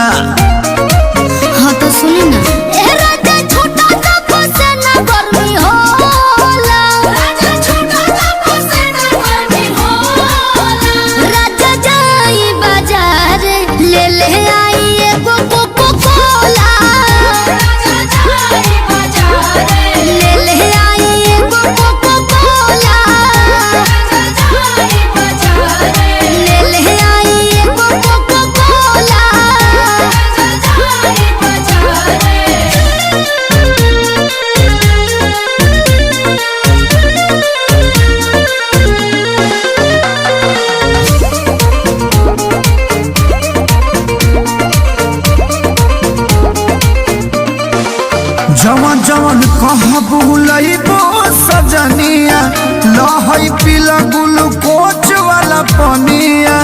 हाँ तो सुनी ना जवन जवन कहाँ बुलइबो सजनिया लहई पीला ग्लूकोच वाला पनिया।